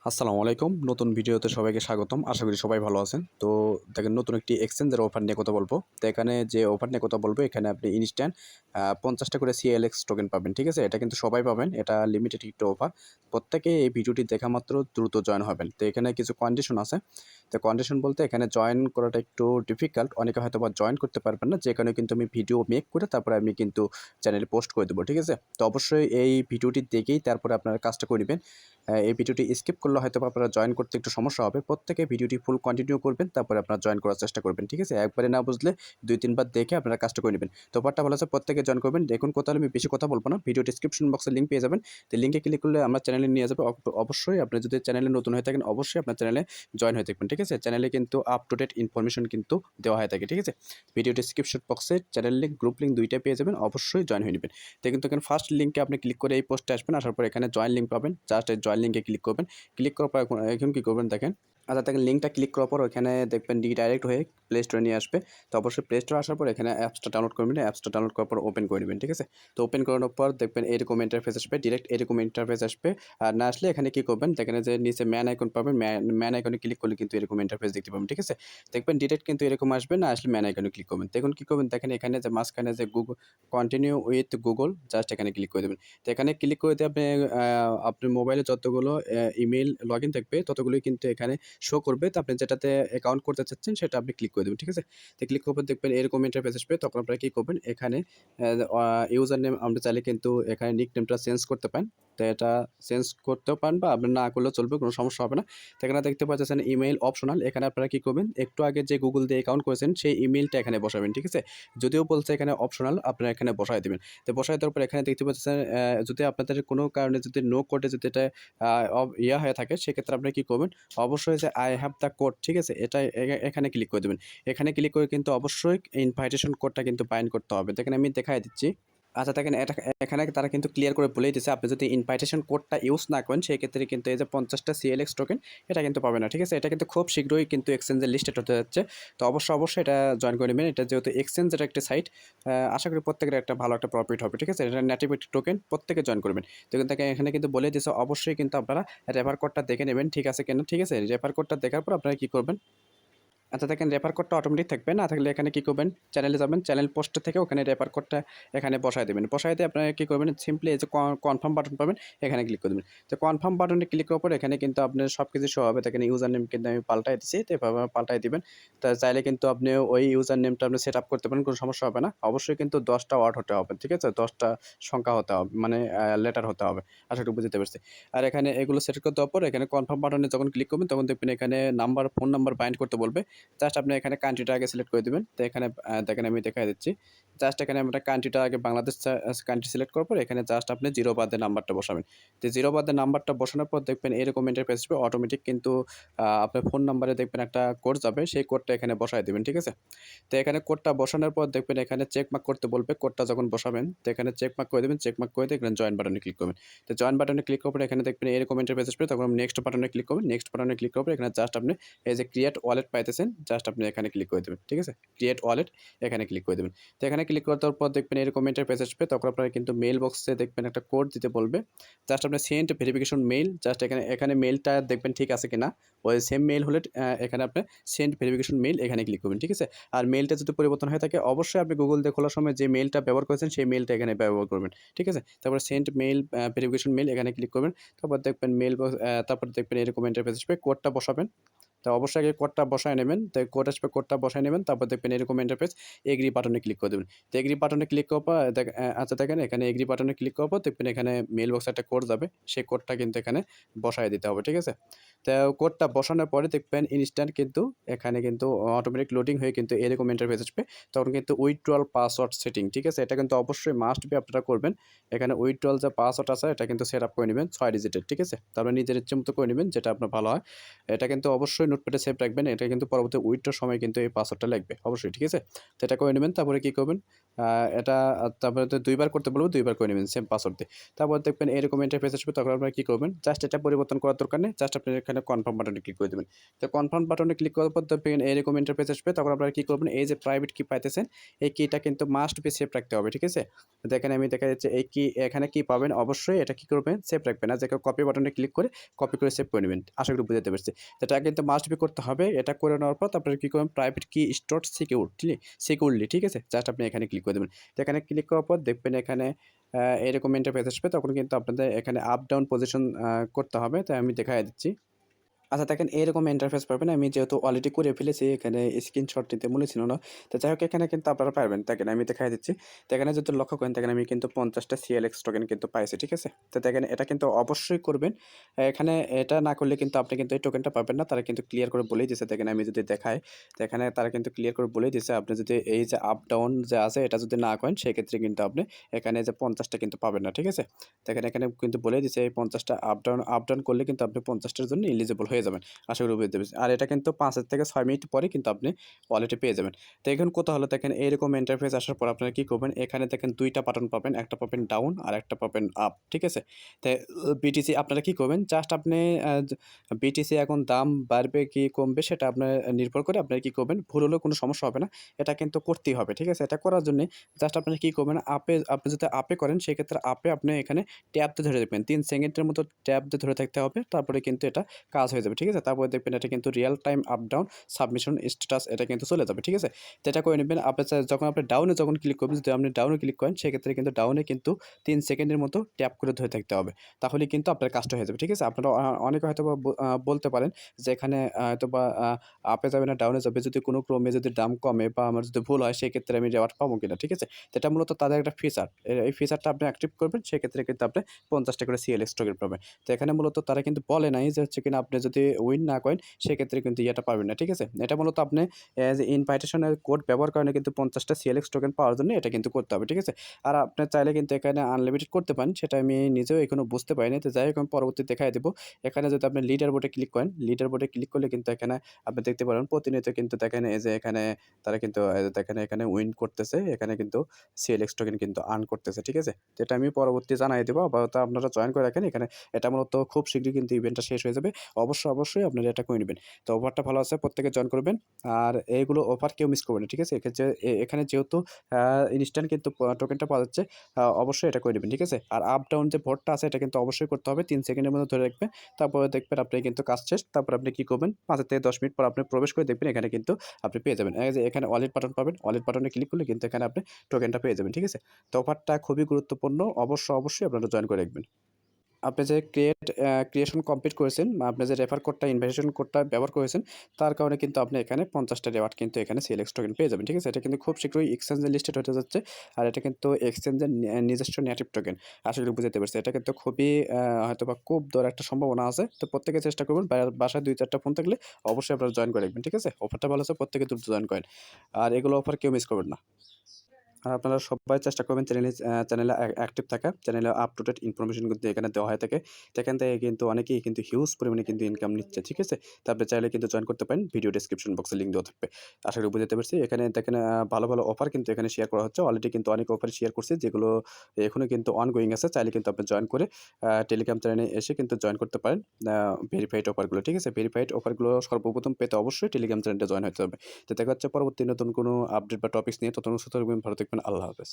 আসসালামু আলাইকুম। নতুন ভিডিওতে সবাইকে স্বাগতম। আশা করি সবাই ভালো আছেন। তো দেখেন নতুন একটি এক্সচেঞ্জের অফার নিয়ে কথা বলবো। তো এখানে যে অফার নিয়ে কথা বলবো এখানে আপনি ইনস্ট্যান্ট ৫০ টা করে CLX টোকেন পাবেন। ঠিক আছে? এটা কিন্তু সবাই পাবেন। এটা লিমিটেড একটি অফার। প্রত্যেকে এই ভিডিওটি দেখা মাত্র দ্রুত জয়েন হবেন। তো এখানে কিছু কন্ডিশন আছে। তো কন্ডিশন বলতে এখানে জয়েন করাটা একটু ডিফিকাল্ট। অনেকে হয়তোবা জয়েন করতে পারবেন না। যে কারণে কিন্তু আমি ভিডিও মেক করে তারপরে আমি কিন্তু চ্যানেলে পোস্ট করে দেবো। ঠিক আছে? তো অবশ্যই এই ভিডিওটি দেখেই তারপরে আপনারা কাজটা করে নিবেন। এই ভিডিওটি স্কিপ করলে হয়তোবা আপনারা জয়েন করতে একটু সমস্যা হবে। প্রত্যেকে ভিডিওটি ফুল কন্টিনিউ করবেন, তারপরে আপনারা জয়েন করার চেষ্টা করবেন। ঠিক আছে? একবারে না বুঝলে ২-৩ বার দেখে আপনারা কাজটা করে নেবেন। তো অফারটা ভালো আছে, প্রত্যেকে জয়েন করবেন। দেখুন কোথাও আমি বেশি কথা বলবো না। ভিডিও ডেসক্রিপশন বক্সে লিঙ্ক পেয়ে যাবেন। তো লিঙ্কে ক্লিক করলে আমার চ্যানেলে নিয়ে যাবে। অবশ্যই আপনি যদি চ্যানেলে নতুন হয়ে থাকেন, অবশ্যই আপনার চ্যানেলে জয়েন হয়ে থাকবেন। ঠিক আছে? চ্যানেলে কিন্তু আপ টু ডেট ইনফরমেশন কিন্তু দেওয়া হয়ে থাকে। ঠিক আছে? ভিডিও ডেসক্রিপশন বক্সে চ্যানেল লিঙ্ক, গ্রুপ লিঙ্ক ২ টাই পেয়ে যাবেন। অবশ্যই জয়েন হয়ে নেবেন। তো কিন্তু এখানে ফার্স্ট লিঙ্কে আপনি ক্লিক করে এই পোস্টে আসবেন। আসার পর এখানে জয়েন লিঙ্ক পাবেন। জাস্ট এই জয়েন লিঙ্কে ক্লিক করবেন। ক্লিক করার পর এখন কী করবেন দেখেন। আচ্ছা দেখেন লিঙ্কটা ক্লিক করার পর ওখানে দেখবেন রিডাইরেক্ট হয়ে প্লে স্টোরে নিয়ে আসবে। তো অবশ্যই প্লে স্টোরে আসার পর এখানে অ্যাপসটা ডাউনলোড করবেন। অ্যাপসটা ডাউনলোড করার পর ওপেন করে নেবেন। ঠিক আছে? তো ওপেন করানোর পর দেখবেন এরকম ইন্টারফেস আসবে, ডিরেক্ট এরকম ইন্টারফেস আসবে। আর না আসলে এখানে কী করবেন দেখেন যে নিচে ম্যান আইকন পাবেন, ম্যান আইকনে ক্লিক করলে কিন্তু এরকম ইন্টারফেস দেখতে পাবেন। ঠিক আছে? দেখবেন ডিরেক্ট কিন্তু এরকম আসবে, না আসলে ম্যান আইকনে ক্লিক করবেন। দেখুন কী করবেন দেখেন এখানে যে মাঝখানে যে কন্টিনিউ উইথ গুগল, জাস্ট এখানে ক্লিক করে দেবেন। তো এখানে ক্লিক করে দিয়ে আপনি আপনার মোবাইলে যতগুলো ইমেইল লগ ইন থাকবে ততগুলোই কিন্তু এখানে শো করবে। তো আপনি যেটাতে অ্যাকাউন্ট করতে চাচ্ছেন সেটা আপনি ক্লিক করে দেবেন। ঠিক আছে? তো ক্লিক করার পর দেখবেন এরকম ইন্টারফেস আসবে। তখন আপনারা কী করবেন এখানে ইউজার নেম আপনি চাইলে কিন্তু এখানে নিক নেমটা চেঞ্জ করতে পারেন। তো এটা চেঞ্জ করতেও পারেন বা আপনি না করলেও চলবে, কোনো সমস্যা হবে না। তো এখানে দেখতে পাচ্ছেন ইমেইল অপশনাল। এখানে আপনারা কী করবেন একটু আগে যে গুগল দিয়ে অ্যাকাউন্ট করেছেন সেই ইমেইলটা এখানে বসাবেন। ঠিক আছে? যদিও বলছে এখানে অপশনাল, আপনারা এখানে বসায় দিবেন। তো বসায় দেওয়ার পর এখানে দেখতে পাচ্ছেন যদি আপনাদের কোনো কারণে যদি নো কোডে যদি এটা হয়ে থাকে সেক্ষেত্রে আপনি কী করবেন অবশ্যই যে আই হ্যাভ দ্য কোড, ঠিক আছে? এটা এখানে ক্লিক করে দেবেন। এখানে ক্লিক করে কিন্তু অবশ্যই ইনভাইটেশন কোডটা কিন্তু বাইন্ড করতে হবে। দেখেন আমি দেখায় দিচ্ছি। আচ্ছা দেখেন এটা এখানে তারা কিন্তু ক্লিয়ার করে বলেই দিয়েছে আপনি যদি ইনভাইটেশন কোডটা ইউজ না করেন সেক্ষেত্রে কিন্তু এই যে 50টা CLX টোকেন এটা কিন্তু পাবে না। ঠিক আছে? এটা কিন্তু খুব শীঘ্রই কিন্তু এক্সচেঞ্জের লিস্টেড হতে যাচ্ছে। তো অবশ্যই এটা জয়েন করে নেবেন। এটা যেহেতু এক্সচেঞ্জের একটা সাইট, আশা করি প্রত্যেকের একটা ভালো একটা প্রফিট হবে। ঠিক আছে? এটা নেটিভিটি টোকেন প্রত্যেকে জয়েন করবেন। দেখুন দেখেন এখানে কিন্তু বলে দিয়েছে অবশ্যই কিন্তু আপনারা রেফার কোডটা দেখে নেবেন ঠিক আছে কিনা। ঠিক আছে? রেফার কোডটা দেখার পর আপনারা কী করবেন। আচ্ছা দেখেন রেফার কোডটা অটোমেটিক থাকবে, না থাকলে এখানে কী করবেন চ্যানেলে যাবেন, চ্যানেল পোস্টে থেকে ওখানে রেফার কোডটা এখানে বসায় দেবেন। বসায় দিয়ে আপনারা কী করবেন সিম্পলি এই যে কনফার্ম বাটন পাবেন এখানে ক্লিক করে দেবেন। তো কনফার্ম বাটনে ক্লিক করার পর এখানে কিন্তু আপনার সব কিছু শো হবে। দেখেন ইউজার নেম কিন্তু আমি পাল্টাই দিচ্ছি, তো এভাবে পাল্টাই দিবেন। তা চাইলে কিন্তু আপনি ওই ইউজার নেমটা আপনি সেট আপ করতে পারেন, কোনো সমস্যা হবে না। অবশ্যই কিন্তু 10টা ওয়ার্ড হতে হবে। ঠিক আছে? 10টা সংখ্যা হতে হবে, মানে লেটার হতে হবে। আশা করি বুঝতে পারছি। আর এখানে এগুলো সেট করে দেওয়ার পর এখানে কনফার্ম বাটনে যখন ক্লিক করবেন তখন দেখবেন এখানে নাম্বার, ফোন নাম্বার বাইন্ড করতে বলবে। জাস্ট আপনি এখানে কান্ট্রিটা আগে সিলেক্ট করে দিবেন। তো এখানে দেখেন আমি দেখাই দিচ্ছি। জাস্ট এখানে আমরা কান্ট্রিটা আগে বাংলাদেশ কান্ট্রি সিলেক্ট করার পর এখানে জাস্ট আপনি 0 বাদে নাম্বারটা বসাবেন। তো 0 বাদে নাম্বারটা বসানোর পর দেখবেন এরকম ইন্টারফেস আসবে। অটোমেটিক কিন্তু আপনার ফোন নাম্বারে দেখবেন একটা কোড যাবে। সেই কোডটা এখানে বসায় দিবেন। ঠিক আছে? তো এখানে কোডটা বসানোর পর দেখবেন এখানে চেক মার্ক করতে বলবে। কোডটা যখন বসাবেন তো এখানে চেক মার্ক করে দেবেন। চেক মার্ক করে দিয়ে এখানে জয়েন বাটনে ক্লিক করবেন। তো জয়েন বাটনে ক্লিক করার পর এখানে দেখবেন এরকম ইন্টারফেস আসবে। তখন নেক্সট বাটনে ক্লিক করবেন। নেক্সট বাটনে ক্লিক করার পর এখানে জাস্ট আপনি এই যে ক্রিয়েট ওয়ালেট পাইতেছেন, জাস্ট আপনি এখানে ক্লিক করে দেবেন। ঠিক আছে? ক্রিয়েট ওয়ালেট এখানে ক্লিক করে দেবেন। তো এখানে ক্লিক করে দেওয়ার পর দেখবেন এরকম ইন্টারফেস আসবে। তখন আপনারা কিন্তু মেইল বক্সে দেখবেন একটা কোড দিতে বলবে। জাস্ট আপনি সেন্ড ভেরিফিকেশন মেইল, জাস্ট এখানে মেইলটা দেখবেন ঠিক আছে কিনা। ওই সেম মেইল হলে এখানে আপনি সেন্ড ভেরিফিকেশন মেইল এখানে ক্লিক করবেন। ঠিক আছে? আর মেইলটা যদি পরিবর্তন হয়ে থাকে অবশ্যই আপনি গুগল দিয়ে খোলার সময় যে মেইলটা ব্যবহার করেছেন সেই মেইলটা এখানে ব্যবহার করবেন। ঠিক আছে? তারপর সেন্ড মেইল ভেরিফিকেশন মেইল এখানে ক্লিক করবেন। তারপর দেখবেন মেইল বক্স, তারপর দেখবেন এরকম ইন্টারফেস আসবে। কোডটা বসাবেন। তো অবশ্যই আগে কোডটা বসায় নেবেন। তো কোড আসবে, কোডটা বসায় নেবেন। তারপর দেখবেন এরকম ইন্টারফেস, এগ্রি বাটনে ক্লিক করে দেবেন। তো এগ্রি বাটনে ক্লিক করার পর আচ্ছা দেখেন এখানে এগ্রি বাটনে ক্লিক করার পর দেখবেন এখানে মেইল বক্সে একটা কোড যাবে। সেই কোডটা কিন্তু এখানে বসায় দিতে হবে। ঠিক আছে? তো কোডটা বসানোর পরে দেখবেন ইনস্ট্যান্ট কিন্তু এখানে কিন্তু অটোমেটিক লোডিং হয়ে কিন্তু এরকম ইন্টারফেস আসবে। তখন কিন্তু উইথড্রয়াল পাসওয়ার্ড সেটিং, ঠিক আছে? এটা কিন্তু অবশ্যই মাস্ট বি আপনারা করবেন। এখানে উইথড্রয়াল যে পাসওয়ার্ড আছে এটা কিন্তু সেট আপ করে নেবেন 6 ডিজিটের। ঠিক আছে? তারপরে নিজের ইচ্ছে মতো করে নেবেন যেটা আপনার ভালো হয়। এটা কিন্তু অবশ্যই নোটপ্যাডে সেভ রাখবেন, এটা কিন্তু পরবর্তী উইথড্রর সময় কিন্তু এই পাসওয়ার্ডটা লাগবে অবশ্যই, ঠিক আছে? তো এটা করে নেবেন, তারপরে কী করবেন, এটা তারপরে তো 2 বার করতে বলবো, 2 বার করে নেবেন সেম পাসওয়ার্ড দিয়ে। তারপর দেখবেন এরকম ইন্টারফেস আসবে, তখন আপনারা কী করবেন, জাস্ট এটা পরিবর্তন করার দরকার নেই, জাস্ট আপনি এখানে কনফার্ম বাটনে ক্লিক করে দেবেন। তো কনফার্ম বাটনে ক্লিক করার পর দেখবেন এরকম ইন্টারফেস আসবে, তখন আপনারা কী করবেন, এই যে প্রাইভেট কি পাইতেছেন, এই কিটা কিন্তু মাস্ট বি সেভ রাখতে হবে, ঠিক আছে? দেখেন আমি দেখা যাচ্ছে এই কি এখানে কি পাবেন, অবশ্যই এটা কী করবেন, সেভ রাখবেন। আর যে কপি বাটনে ক্লিক করে কপি করে সেভ করে নেবেন। আশা করি বুঝাতে পারছি। এটা কিন্তু মাস্ট বি করতে হবে। এটা করে নেওয়ার পর তারপরে কী করবেন, প্রাইভেট কি স্টোর সিকিউরলি, ঠিক আছে? জাস্ট আপনি এখানে ক্লিক করে দেবেন। তো এখানে ক্লিক করার পর দেখবেন এখানে এরকম ইন্টারফেস আসবে, তখন কিন্তু আপনাদের এখানে আপ ডাউন পজিশন করতে হবে। তাই আমি দেখায় দিচ্ছি। আচ্ছা দেখেন এরকম ইন্টারফেস পাবেন। আমি যেহেতু অলরেডি করে ফেলেছি, এখানে স্ক্রিনশট নিতে মনে ছিল না। তো যাই হোক এখানে কিন্তু আপনারা পারবেন। দেখেন আমি দেখায় দিচ্ছি। তো এখানে যদি লক্ষ্য করেন, দেখেন আমি কিন্তু 50 টা CLX টোকেন কিন্তু পাইছি, ঠিক আছে? তো দেখেন এটা কিন্তু অবশ্যই করবেন। এখানে এটা না করলে কিন্তু আপনি কিন্তু এই টোকেনটা পাবেন না। তারা কিন্তু ক্লিয়ার করে বলেই দিয়েছে। দেখেন আমি যদি দেখাই, তো এখানে তারা কিন্তু ক্লিয়ার করে বলেই দিয়েছে, আপনি যদি এই যে আপ ডাউন যে আছে এটা যদি না করেন, সেক্ষেত্রে কিন্তু আপনি এখানে যে 50 টা কিন্তু পাবেন না, ঠিক আছে? দেখেন এখানে কিন্তু বলেই দিয়েছে এই 50 টা আপ ডাউন করলে কিন্তু আপনি 50 টার জন্য এলিজিবল হয়ে যাবেন। আশা করি বুঝতে পেরেছি। আর এটা কিন্তু ৫ থেকে ৬ মিনিট পরে কিন্তু আপনি ওয়ালেটে পেয়ে যাবেন। তো এখন কোথা হলো, দেখেন এইরকম ইন্টারফেস আসার পর আপনারা কী করবেন, এখানে দেখেন ২ টা বাটন পাবেন। একটা পাবেন ডাউন আর একটা পাবেন আপ, ঠিক আছে? তো বিটিসি আপনারা কী করবেন, জাস্ট আপনি বিটিসি এখন দাম বাড়বে কি কমবে সেটা আপনার নির্ভর করে আপনারা কী করবেন, ভুল হলেও কোনো সমস্যা হবে না। এটা কিন্তু করতেই হবে, ঠিক আছে? এটা করার জন্যে জাস্ট আপনারা কী করবেন, আপনি যদি আপে করেন সেক্ষেত্রে আপে আপনি এখানে ট্যাব দিয়ে ধরে রাখবেন। ৩ সেকেন্ডের মতো ট্যাব দিয়ে ধরে থাকতে হবে। তারপরে কিন্তু এটা কাজ হয়ে যাবে, ঠিক আছে? তারপরে দেখবেন এটা কিন্তু Real time up down submission status এটা কিন্তু চলে যাবে, ঠিক আছে? তো এটা করে নেবেন। আপনি যখন আপনি ডাউনে যখন ক্লিক করবেন, যদি আপনি ডাউনে ক্লিক করেন সেক্ষেত্রে কিন্তু ডাউনে কিন্তু ৩ সেকেন্ডের মতো ট্যাপ করে ধরে থাকতে হবে। তাহলেই কিন্তু আপনার কাজটা হয়ে যাবে, ঠিক আছে? আপনারা অনেকে হয়তোবা বলতে পারেন যে এখানে হয়তোবা আপে যাবে না ডাউনে যাবে, যদি কোনো ক্রমে যদি দাম কমে বা আমার যদি ভুল হয় সেক্ষেত্রে আমি রেওয়ার্ড পাবো কিনা, ঠিক আছে? তো এটা মূলত তাদের একটা ফিচার। এই ফিচারটা আপনি অ্যাক্টিভ করবেন, সেক্ষেত্রে কিন্তু আপনি ৫০ টা করে CLX টোকেন পাবেন। তো এখানে মূলত তারা কিন্তু বলে নাই যে হচ্ছে কিনা আপনি যদি উইন না করেন সেক্ষেত্রে কিন্তু ইয়েটা পাবেন না, ঠিক আছে? এটা মূলত আপনি যে ইনভাইটেশনের কোড ব্যবহার করেন কিন্তু ৫০ টা CLX টোকেন পাওয়ার জন্য এটা কিন্তু করতে হবে, ঠিক আছে? আর আপনি চাইলে কিন্তু এখানে আনলিমিটেড করতে পারেন, সেটা আমি নিজেও এখনো বুঝতে পারিনি। তো যাই হোক আমি পরবর্তীতে দেখায় দেব। এখানে যদি আপনি লিডার বোর্ডে ক্লিক করেন, লিডার বোর্ডে ক্লিক করলে কিন্তু এখানে আপনি দেখতে পারেন প্রতিনিয়ত কিন্তু দেখেন এই যে এখানে তারা কিন্তু দেখেন এখানে উইন করতেছে, এখানে কিন্তু CLX টোকেন কিন্তু আর্ন করতেছে, ঠিক আছে? তো এটা আমি পরবর্তী জানাই দেব। আপাতত আপনারা জয়েন করে রাখেন। এখানে এটা মূলত খুব শীঘ্রই কিন্তু ইভেন্টটা শেষ হয়ে যাবে। অবশ্যই আপনারা এটা করে নিবেন। তো অফারটা ভালো আছে, প্রত্যেকে জয়েন করবেন। আর এইগুলো অফার কেউ মিস করবেন না, ঠিক আছে? এক্ষেত্রে এখানে যেহেতু ইনস্ট্যান্ট কিন্তু টোকেনটা পাওয়া যাচ্ছে, অবশ্যই এটা করে নিবেন, ঠিক আছে? আর আপ ডাউন যে ভোটটা আছে এটা কিন্তু অবশ্যই করতে হবে। ৩ সেকেন্ডের মধ্যে ধরে রাখবেন। তারপরে দেখবেন আপনি কিন্তু কাজ শেষ। তারপর আপনি কি করবেন, ৫ থেকে ১০ মিনিট পর আপনি প্রবেশ করে দেখবেন এখানে কিন্তু আপনি পেয়ে যাবেন। এই যে এখানে ওয়ালেট বাটন পাবেন। ওয়ালেট বাটনে ক্লিক করলে কিন্তু এখানে আপনি টোকেনটা পেয়ে যাবেন, ঠিক আছে? তো অফারটা খুবই গুরুত্বপূর্ণ। অবশ্যই আপনারা জয়েন করে রাখবেন। আপনি যে ক্রিয়েশন কমপ্লিট করেছেন, আপনি যে রেফার কোডটা ইনভাইটেশন কোডটা ব্যবহার করেছেন, তার কারণে কিন্তু আপনি এখানে ৫০ টা রিওয়ার্ড কিন্তু এখানে CLX টোকেন পেয়ে যাবেন, ঠিক আছে? এটা কিন্তু খুব শীঘ্রই এক্সচেঞ্জে লিস্টেড হতে যাচ্ছে। আর এটা কিন্তু এক্সচেঞ্জের নিজস্ব নেটিভ টোকেন। আশা করি বুঝাতে পারছি। এটা কিন্তু খুবই হয়তোবা খুব বড় একটা সম্ভাবনা আছে। তো প্রত্যেকে চেষ্টা করবেন, বাসায় ২-৪ টা ফোন থাকলে অবশ্যই আপনারা জয়েন করে রাখবেন, ঠিক আছে? অফারটা ভালো আছে, প্রত্যেকে দ্রুত জয়েন করেন। আর এগুলো অফার কেউ মিস করবেন না। আর আপনারা সবাই চেষ্টা করবেন চ্যানেলে অ্যাক্টিভ থাকা। চ্যানেলে আপ টু ডেট ইনফরমেশন কিন্তু এখানে দেওয়া হয়ে থাকে। তো এখান থেকে কিন্তু অনেকেই কিন্তু হিউজ পরিমাণে কিন্তু ইনকাম নিচ্ছে, ঠিক আছে? তো আপনি চাইলে কিন্তু জয়েন করতে পারেন। ভিডিও ডেসক্রিপশন বক্সে লিঙ্ক দেওয়া থাকবে। আশা করি বুঝাতে পারছি। এখানে দেখেন ভালো অফার কিন্তু এখানে শেয়ার করা হচ্ছে। অলরেডি কিন্তু অনেক অফার শেয়ার করছি, যেগুলো এখনো কিন্তু অনগোয়িং আছে। চাইলে কিন্তু আপনি জয়েন করে টেলিগ্রাম চ্যানেলে এসে কিন্তু জয়েন করতে পারেন। ভেরিফাইড অফারগুলো, ঠিক আছে? ভেরিফাইড অফারগুলো সর্বপ্রথম পেতে অবশ্যই টেলিগ্রাম চ্যানেলটা জয়েন হতে হবে। তো দেখা হচ্ছে পরবর্তী নতুন কোনো আপডেট বা টপিকস নিয়ে। ততক্ষণ সুস্থ থাকবেন, ভালো থাকবেন। আল্লাহ হাফেজ।